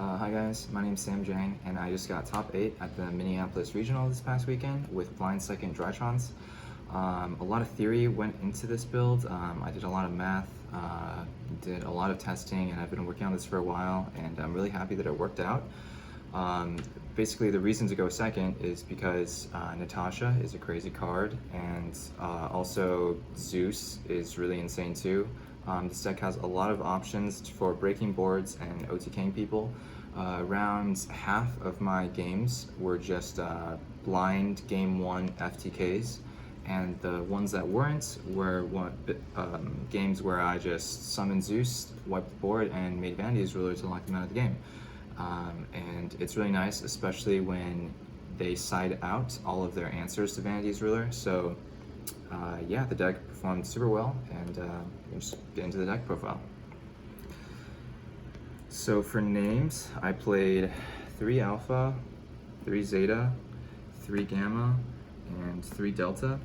Hi guys, my name's Jiang, and I just got top 8 at the Minneapolis Regional this past weekend with blind second Drytrons. A lot of theory went into this build. I did a lot of math, did a lot of testing, and I've been working on this for a while, and I'm really happy that it worked out. Basically, the reason to go second is because Natasha is a crazy card, and also Zeus is really insane too. This deck has a lot of options for breaking boards and OTKing people. Around half of my games were just blind game 1 FTKs, and the ones that weren't were games where I just summoned Zeus, wiped the board, and made Vanity's ruler to lock them out of the game. And it's really nice, especially when they side out all of their answers to Vanity's ruler. So yeah, the deck performed super well, and we'll just get into the deck profile. So for names, I played 3 Alpha, 3 Zeta, 3 Gamma, and 3 Delta.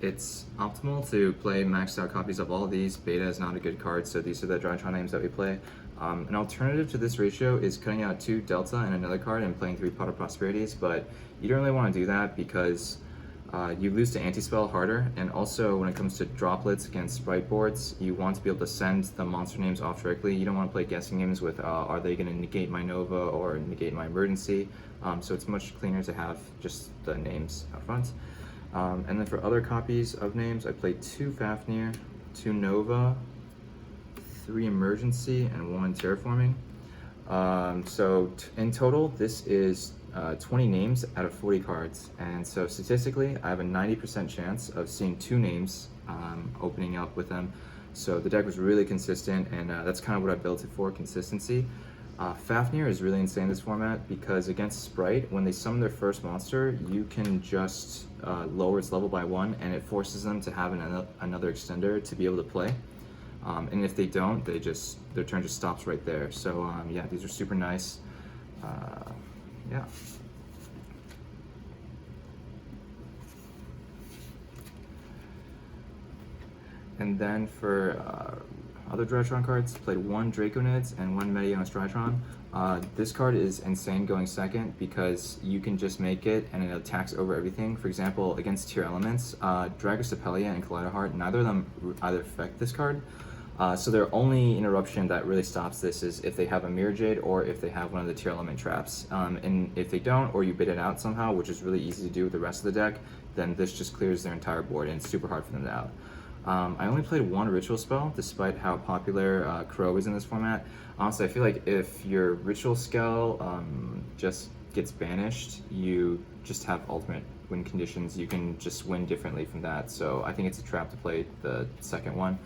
It's optimal to play maxed out copies of all of these. Beta is not a good card, so these are the Drytron names that we play. An alternative to this ratio is cutting out 2 Delta and another card and playing 3 Pot of Prosperities, but you don't really want to do that because you lose to anti-spell harder, and also when it comes to droplets against sprite boards, you want to be able to send the monster names off directly. You don't want to play guessing games with are they going to negate my Nova or negate my emergency, so it's much cleaner to have just the names up front. And then for other copies of names, I played 2 Fafnir, 2 Nova, 3 Emergency, and 1 Terraforming. So in total, this is 20 names out of 40 cards, and so statistically I have a 90% chance of seeing 2 names opening up with them. So the deck was really consistent, and that's kind of what I built it for, consistency. Fafnir is really insane in this format because against Sprite, when they summon their first monster, you can just lower its level by 1, and it forces them to have another extender to be able to play. And if they don't, their turn just stops right there. So yeah, these are super nice. Yeah. And then for other Drytron cards, played 1 Draconids and 1 Meteonis Drytron. This card is insane going second because you can just make it and it attacks over everything. For example, against tier elements, Dragostapelia and Kaleido Heart, neither of them either affect this card. So their only interruption that really stops this is if they have a Mirror Jade or if they have one of the tier element traps. And if they don't, or you bid it out somehow, which is really easy to do with the rest of the deck, then this just clears their entire board and it's super hard for them to out. I only played 1 ritual spell, despite how popular Crow is in this format. Honestly, I feel like if your ritual spell just gets banished, you just have ultimate win conditions. You can just win differently from that. So I think it's a trap to play the second one.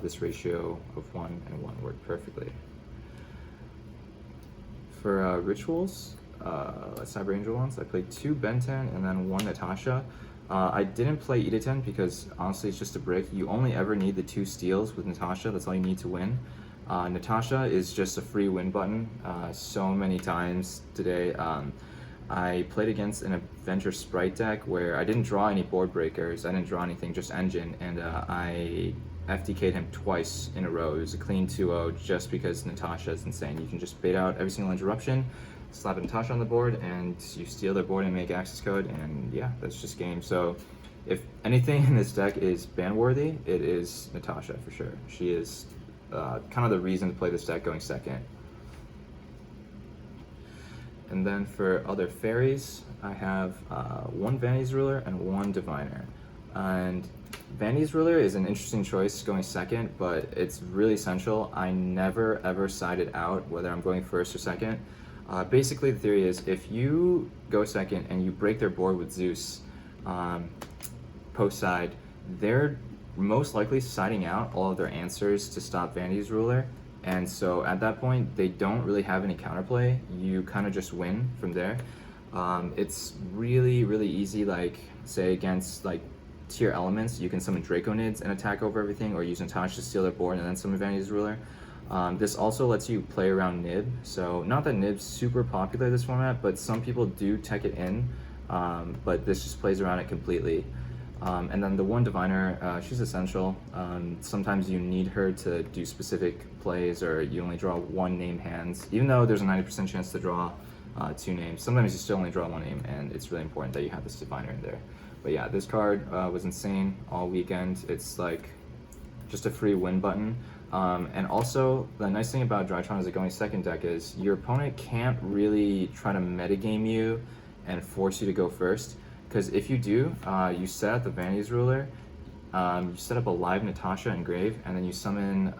This ratio of 1 and 1 worked perfectly. For rituals, Cyber Angel ones, I played 2 Benten and then 1 Natasha. I didn't play Editen because honestly it's just a brick. You only ever need the 2 steals with Natasha, that's all you need to win. Natasha is just a free win button so many times today. I played against an Adventure Sprite deck where I didn't draw any board breakers, I didn't draw anything, just Engine, and I FTK'd him twice in a row. It was a clean 2-0 just because Natasha is insane. You can just bait out every single interruption, slap Natasha on the board, and you steal their board and make access code, and yeah, that's just game. So if anything in this deck is ban worthy, it is Natasha for sure. She is kind of the reason to play this deck going second. And then for other fairies, I have 1 Vanity's Ruler and 1 Diviner. And Vanity's Ruler is an interesting choice going second, but it's really essential. I never ever side it out whether I'm going first or second. Basically, the theory is if you go second and you break their board with Zeus post side, they're most likely siding out all of their answers to stop Vanity's Ruler. And so at that point, they don't really have any counterplay. You kind of just win from there. It's really, really easy, like say against like tier elements, you can summon Draconids and attack over everything, or use Natasha to steal their board and then summon Vanity's Ruler. This also lets you play around Nib, so not that Nib's super popular this format, but some people do tech it in, but this just plays around it completely. And then the one diviner, she's essential. Sometimes you need her to do specific plays, or you only draw one name hands, even though there's a 90% chance to draw two names. Sometimes you still only draw one name, and it's really important that you have this diviner in there. But yeah, this card was insane all weekend. It's like just a free win button. And also, the nice thing about Drytron as a going second deck is your opponent can't really try to metagame you and force you to go first. Because if you do, you set up the Vanity's ruler, you set up a live Natasha and Grave, and then you summon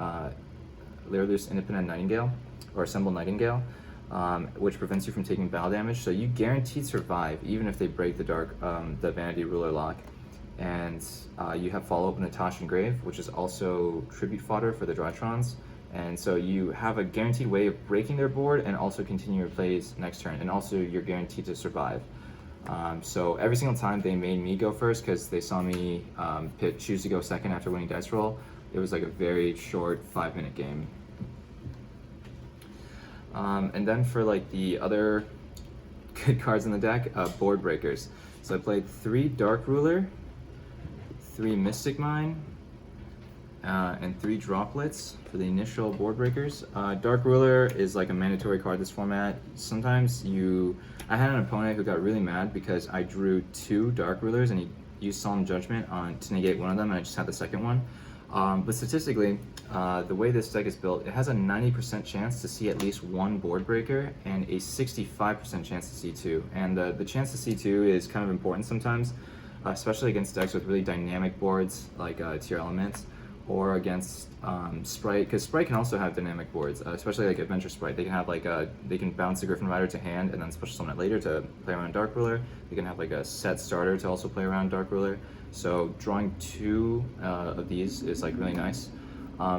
Lyrilus Independent Nightingale, or Assemble Nightingale, which prevents you from taking battle damage. So you guaranteed survive, even if they break the Vanity ruler lock. And you have follow-up Natasha and Grave, which is also tribute fodder for the Drytrons. And so you have a guaranteed way of breaking their board and also continue your plays next turn, and also you're guaranteed to survive. So every single time they made me go first because they saw me choose to go second after winning dice roll, it was like a very short 5-minute game. And then for like the other good cards in the deck, board breakers. So I played 3 Dark Ruler, 3 Mystic Mine, and 3 Droplets for the initial board breakers. Dark Ruler is like a mandatory card this format. Sometimes I had an opponent who got really mad because I drew 2 Dark Rulers and he used Solemn Judgment to negate one of them, and I just had the second one. But statistically, the way this deck is built, it has a 90% chance to see at least 1 board breaker and a 65% chance to see 2. And the chance to see 2 is kind of important sometimes, especially against decks with really dynamic boards like Tier Elements, or against Sprite, because Sprite can also have dynamic boards, especially like Adventure Sprite. They can have like they can bounce the Griffin Rider to hand and then special summon it later to play around Dark Ruler. They can have like a set starter to also play around Dark Ruler. So drawing 2 of these is like really nice.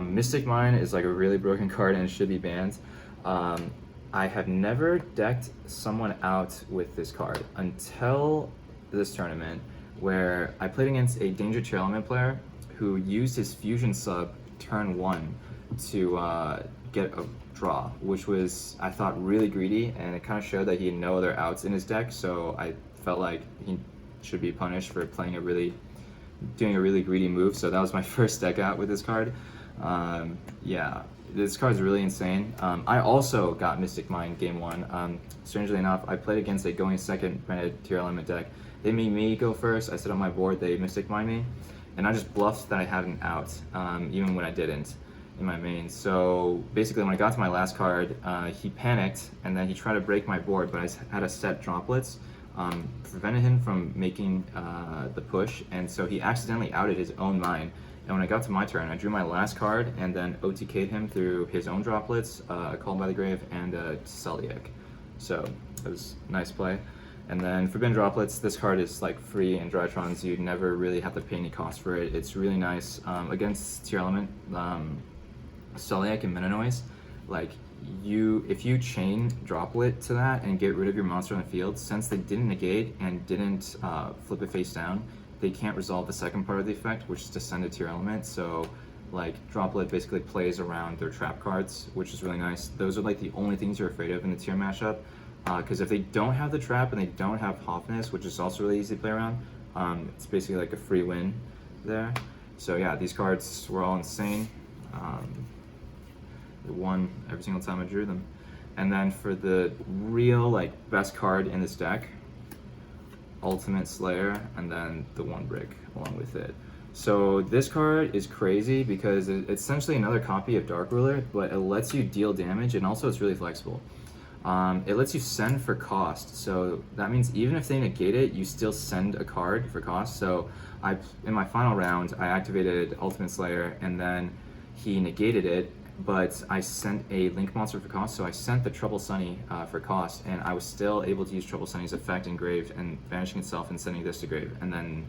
Mystic Mine is like a really broken card and it should be banned. I have never decked someone out with this card until this tournament, where I played against a Danger Tier Element player who used his Fusion sub turn 1 to get a draw, which was, I thought, really greedy, and it kind of showed that he had no other outs in his deck, so I felt like he should be punished for doing a really greedy move. So that was my first deck out with this card. Yeah, this card is really insane. I also got Mystic Mine game 1. Strangely enough, I played against a going second branded Tier Element deck. They made me go first, I set up my board, they Mystic Mine me, and I just bluffed that I had an out, even when I didn't in my main. So basically when I got to my last card, he panicked and then he tried to break my board, but I had a set Droplets, prevented him from making the push, and so he accidentally outed his own mine. And when I got to my turn, I drew my last card and then OTK'd him through his own Droplets, Called by the Grave, and Celiac. So it was a nice play. And then Forbidden Droplets, this card is like free in Drytrons. You'd never really have to pay any cost for it. It's really nice. Against Tier Element, Celiac and Meta Noise, like if you chain Droplet to that and get rid of your monster on the field, since they didn't negate and didn't flip it face down, they can't resolve the second part of the effect, which is to send a Tier Element. So like Droplet basically plays around their trap cards, which is really nice. Those are like the only things you're afraid of in the tier mashup. Because if they don't have the trap and they don't have Hoffness, which is also really easy to play around, it's basically like a free win there. So yeah, these cards were all insane. They won every single time I drew them. And then for the real like best card in this deck, Ultimate Slayer, and then the 1 brick along with it. So this card is crazy because it's essentially another copy of Dark Ruler, but it lets you deal damage, and also it's really flexible. It lets you send for cost, so that means even if they negate it, you still send a card for cost. So in my final round, I activated Ultimate Slayer, and then he negated it, but I sent a Link monster for cost, so I sent the Trouble Sunny for cost, and I was still able to use Trouble Sunny's effect in Grave and vanishing itself and sending this to Grave, and then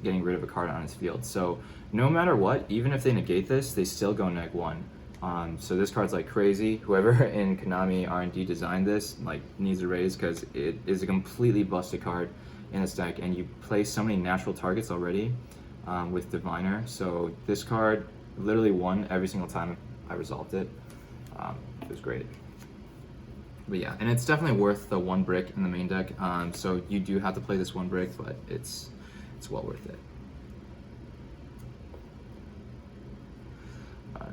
getting rid of a card on its field. So no matter what, even if they negate this, they still go -1. So this card's like crazy. Whoever in Konami R&D designed this like needs a raise, because it is a completely busted card in this deck, and you play so many natural targets already with Diviner. So this card literally won every single time I resolved it. It was great. But yeah, and it's definitely worth the 1 brick in the main deck. So you do have to play this 1 brick, but it's it's well worth it.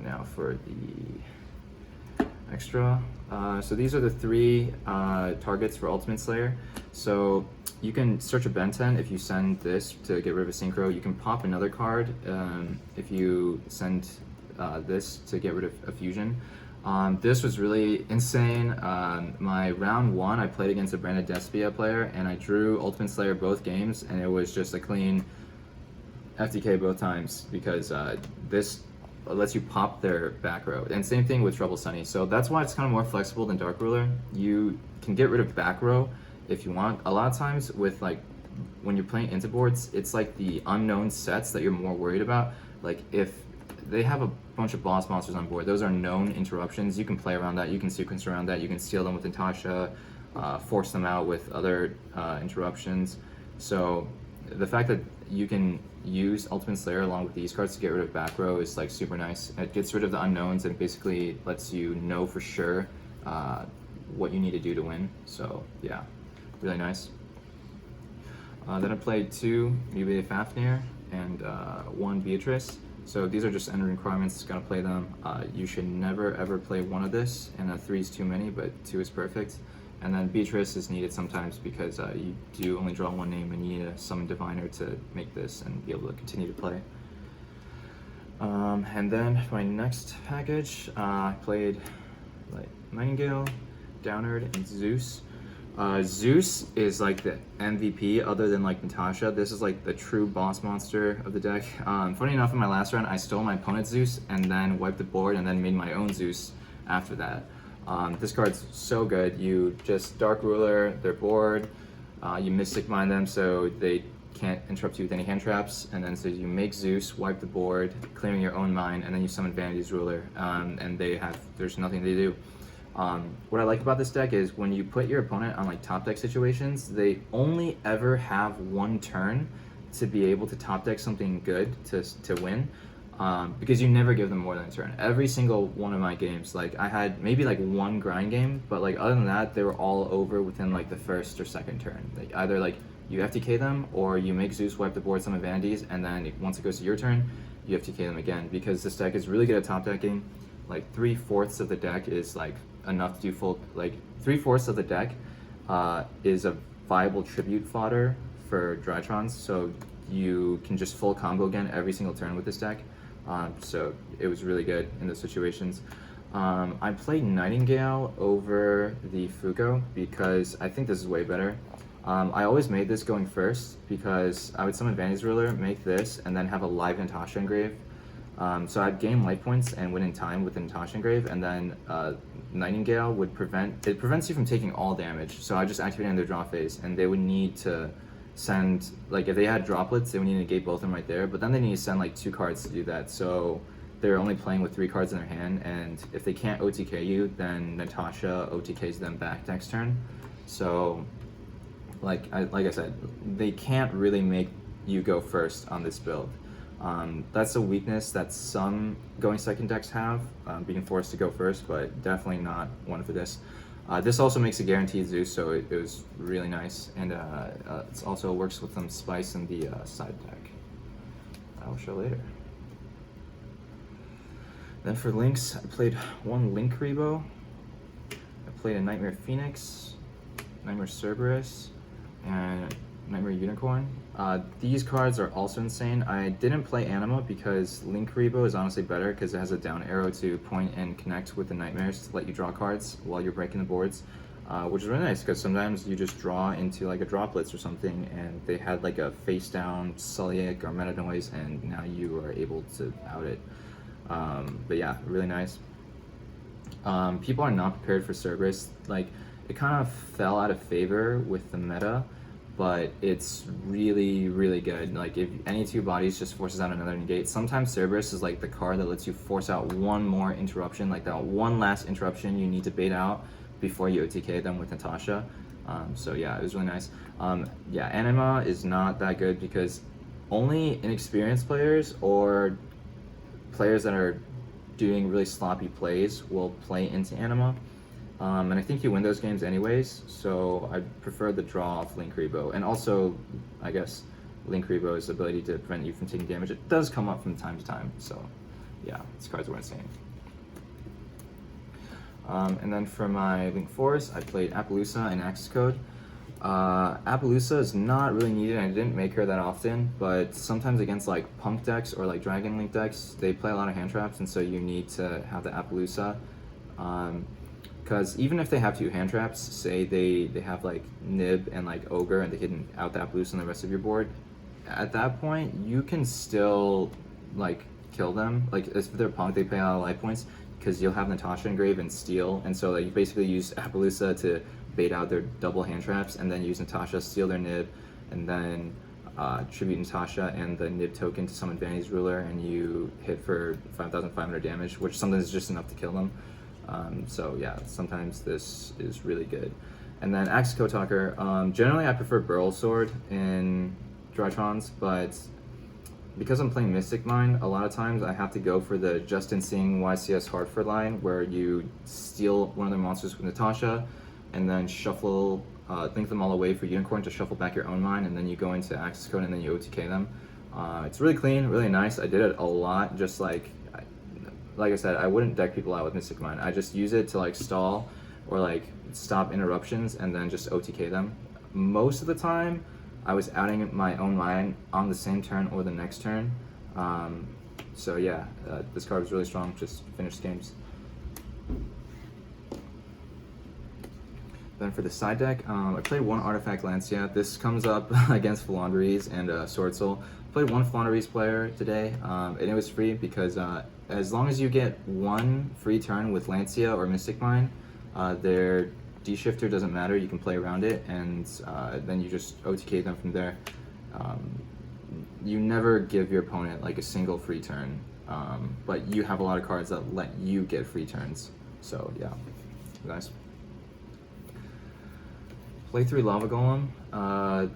Now for the extra. So these are the 3 targets for Ultimate Slayer. So you can search a Ben 10 if you send this to get rid of a synchro. You can pop another card if you send this to get rid of a fusion. This was really insane. My round 1, I played against a Branded Despia player, and I drew Ultimate Slayer both games, and it was just a clean FTK both times because this lets you pop their back row. And same thing with Trouble Sunny. So that's why it's kind of more flexible than Dark Ruler. You can get rid of back row if you want. A lot of times with like when you're playing into boards, it's like the unknown sets that you're more worried about. Like if they have a bunch of boss monsters on board, those are known interruptions. You can play around that, you can sequence around that, you can steal them with Natasha, force them out with other interruptions. So the fact that you can use Ultimate Slayer along with these cards to get rid of back row is like super nice. It gets rid of the unknowns and basically lets you know for sure what you need to do to win. So yeah, really nice. Then I played 2 Ube Fafnir and 1 Beatrice. So these are just end requirements, gotta play them. You should never ever play 1 of this, and 3 is too many, but 2 is perfect. And then Beatrice is needed sometimes because you do only draw 1 name and you need a summon diviner to make this and be able to continue to play. And then my next package, I played like Nightingale, Downard, and Zeus. Zeus is like the MVP other than like Natasha. This is like the true boss monster of the deck. Funny enough, in my last round, I stole my opponent's Zeus and then wiped the board and then made my own Zeus after that. This card's so good. You just Dark Ruler their board, you Mystic Mine them so they can't interrupt you with any hand traps, and then so you make Zeus, wipe the board, clearing your own mine, and then you summon Vanity's Ruler, and there's nothing they do. What I like about this deck is when you put your opponent on like top deck situations, they only ever have 1 turn to be able to top deck something good to win. Because you never give them more than a turn. Every single one of my games, like I had maybe like 1 grind game, but like other than that, they were all over within like the first or second turn. Like either like you FTK them or you make Zeus wipe the board some vanities, and then once it goes to your turn, you FTK them again. Because this deck is really good at top decking. Like 3/4 of the deck is like enough to do full. Like 3/4 of the deck is a viable tribute fodder for Drytrons, so you can just full combo again every single turn with this deck. So it was really good in those situations. I played Nightingale over the Fuko because I think this is way better. I always made this going first because I would summon Vanity's Ruler, make this, and then have a live Natasha engrave. So I'd gain life points and win in time with the Natasha engrave, and then Nightingale would prevents you from taking all damage. So I just activate in their draw phase, and they would need to send, like if they had droplets, they would need to negate both of them right there, but then they need to send like 2 cards to do that. So they're only playing with 3 cards in their hand, and if they can't OTK you, then Natasha OTKs them back next turn. So like I said, they can't really make you go first on this build. That's a weakness that some going second decks have, being forced to go first, but definitely not one for this. This also makes a guaranteed Zeus, so it was really nice, and it also works with some spice in the side deck. I will show later. Then for links, I played 1 Link Rebo. I played a Nightmare Phoenix, Nightmare Cerberus, and Nightmare Unicorn. These cards are also insane. I didn't play Anima because Link Rebo is honestly better because it has a down arrow to point and connect with the Nightmares to let you draw cards while you're breaking the boards, which is really nice because sometimes you just draw into like a droplets or something, and they had like a face down Sulliek or Meta Noise, and now you are able to out it. But yeah, really nice. People are not prepared for Cerberus. Like, it kind of fell out of favor with the meta, but it's really, really good. Like, if any 2 bodies just forces out another negate, sometimes Cerberus is like the card that lets you force out 1 more interruption, like that 1 last interruption you need to bait out before you OTK them with Natasha. So yeah, it was really nice. Yeah, Anima is not that good because only inexperienced players or players that are doing really sloppy plays will play into Anima. And I think you win those games anyways, so I prefer the draw of Link Rebo. And also, I guess, Link Revo's ability to prevent you from taking damage. It does come up from time to time, so yeah, these cards were insane. And then for my Link Force, I played Appaloosa and Access Code. Appaloosa is not really needed, and I didn't make her that often, but sometimes against like Punk decks or like Dragon Link decks, they play a lot of hand traps, and so you need to have the Appaloosa. Because even if they have 2 hand traps, say they have like Nib and like Ogre, and they can out the Appaloosa on the rest of your board, at that point, you can still like kill them. Like if they're Punk, they pay a lot of life points, because you'll have Natasha engrave and steal, and so like, you basically use Appaloosa to bait out their double hand traps, and then use Natasha, steal their Nib, and then tribute Natasha and the Nib token to summon Vanity's Ruler, and you hit for 5,500 damage, which sometimes is just enough to kill them. So yeah, sometimes this is really good. And then Axe Code Talker, generally I prefer Burl Sword in Drytrons, but because I'm playing Mystic Mine, a lot of times I have to go for the Justin Singh YCS Hartford line, where you steal one of their monsters with Natasha, and then shuffle, think them all away for Unicorn to shuffle back your own mine, and then you go into Access Code and then you OTK them. It's really clean, really nice. I did it a lot, just like I said, I wouldn't deck people out with Mystic Mine. I just use it to like stall or like stop interruptions and then just OTK them. Most of the time, I was outing my own mine on the same turn or the next turn. So yeah, this card was really strong, just finished games. Then for the side deck, I played 1 Artifact Lancia. This comes up against Flandres and Sword Soul. I played 1 Flandres player today, and it was free because as long as you get 1 free turn with Lancia or Mystic Mine, their D-Shifter doesn't matter, you can play around it, and then you just OTK them from there. You never give your opponent like a single free turn, but you have a lot of cards that let you get free turns. So yeah, nice. Play 3 Lava Golem.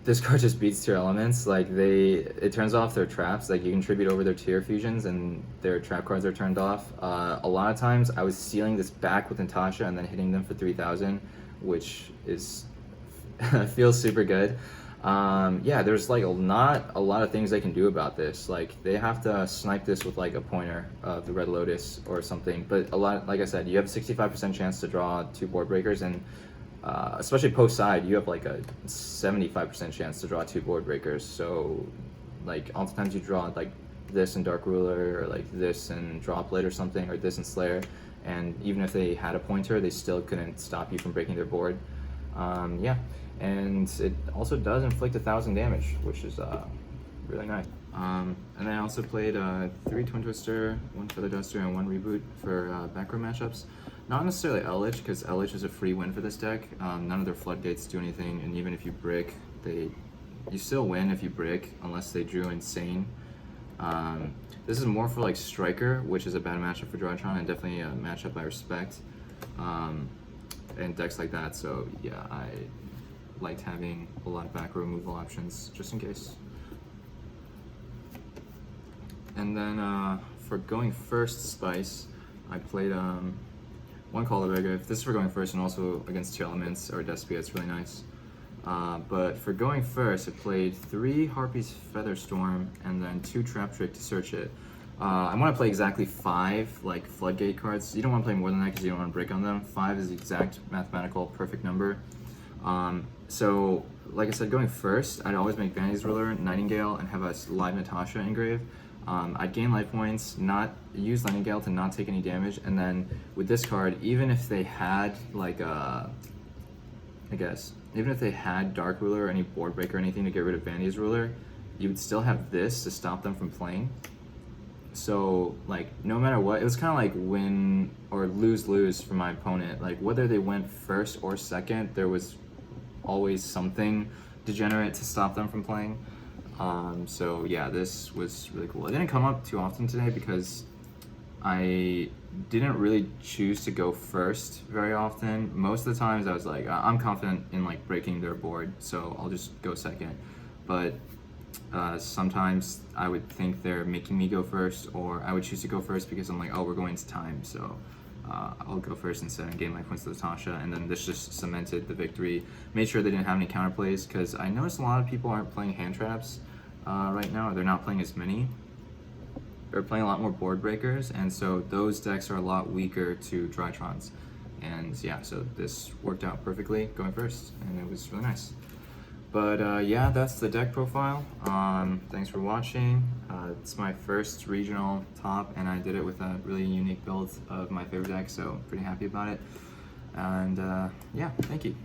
This card just beats tier elements. Like it turns off their traps. Like you can tribute over their tier fusions and their trap cards are turned off. A lot of times I was sealing this back with Natasha and then hitting them for 3,000, which is feels super good. Yeah, there's like not a lot of things they can do about this. Like they have to snipe this with like a pointer of the Red Lotus or something. But a lot, like I said, you have a 65% chance to draw 2 board breakers, and especially post side, you have like a 75% chance to draw 2 board breakers. So like oftentimes you draw like this and Dark Ruler, or like this and Droplet or something, or this and Slayer, and even if they had a pointer, they still couldn't stop you from breaking their board. Yeah, and it also does inflict 1,000 damage, which is really nice. And I also played 3 Twin Twister, 1 Feather Duster, and 1 Reboot for back row matchups. Not necessarily Eldritch, because Eldritch is a free win for this deck. None of their floodgates do anything, and even if you brick, you still win if you brick, unless they drew Insane. This is more for like Striker, which is a bad matchup for Drytron, and definitely a matchup I respect, and decks like that. So yeah, I liked having a lot of back row removal options, just in case. And then for going first Spice, I played 1 Call of Vega. This is for going first, and also against 2 elements or Despia, it's really nice. But for going first, I played 3 Harpy's Featherstorm and then 2 Trap Trick to search it. I want to play exactly 5 like floodgate cards. You don't want to play more than that because you don't want to break on them. 5 is the exact mathematical perfect number. So like I said, going first, I'd always make Vanity's Ruler, Nightingale, and have a live Natasha engrave. I'd gain life points, not use Nightingale to not take any damage, and then with this card, even if they had like even if they had Dark Ruler or any Board Breaker or anything to get rid of Vanity's Ruler, you would still have this to stop them from playing. So like no matter what, it was kind of like win or lose for my opponent. Like whether they went first or second, there was always something degenerate to stop them from playing. So yeah, this was really cool. It didn't come up too often today because I didn't really choose to go first very often. Most of the times I was like, I'm confident in like breaking their board, so I'll just go second. But sometimes I would think they're making me go first, or I would choose to go first because I'm like, oh, we're going to time, so I'll go first instead and gain my points to Latasha, and then this just cemented the victory. Made sure they didn't have any counterplays, because I noticed a lot of people aren't playing hand traps right now, or they're not playing as many. They're playing a lot more board breakers, and so those decks are a lot weaker to Drytrons. And yeah, so this worked out perfectly going first, and it was really nice. But yeah, that's the deck profile. Thanks for watching. It's my first regional top, and I did it with a really unique build of my favorite deck, so pretty happy about it. And yeah, thank you.